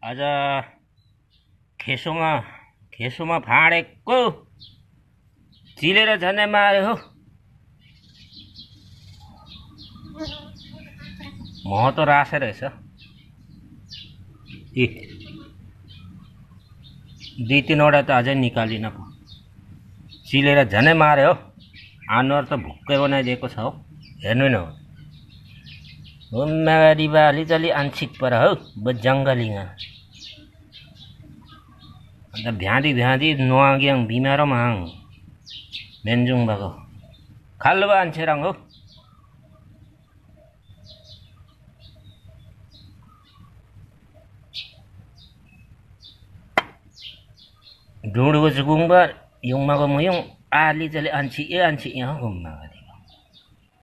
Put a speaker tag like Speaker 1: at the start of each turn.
Speaker 1: आजा खेसोमा भाँडेको चिलेर झन्डै मारे हो। मह त रासे रहेछ। दुई तीनवटा त अझै निकालिन पो। चिलेर झनै मारे हो। अनुहार त भुक्कै बनाइदिएको छ हो। हेर्नु न हो मेगाडी बाली चली आंशिक पर हो बजंगलिंगा अन्त भ्यादी नुवाग्याङ बिमार माङ मेन्जुङ भएको खाल्लो आन्छेरङ हो। ढुँडको चुकुङ बर युङमाको मुयुङ आली चले आंशी ए आंशी यहाँ घुम्मा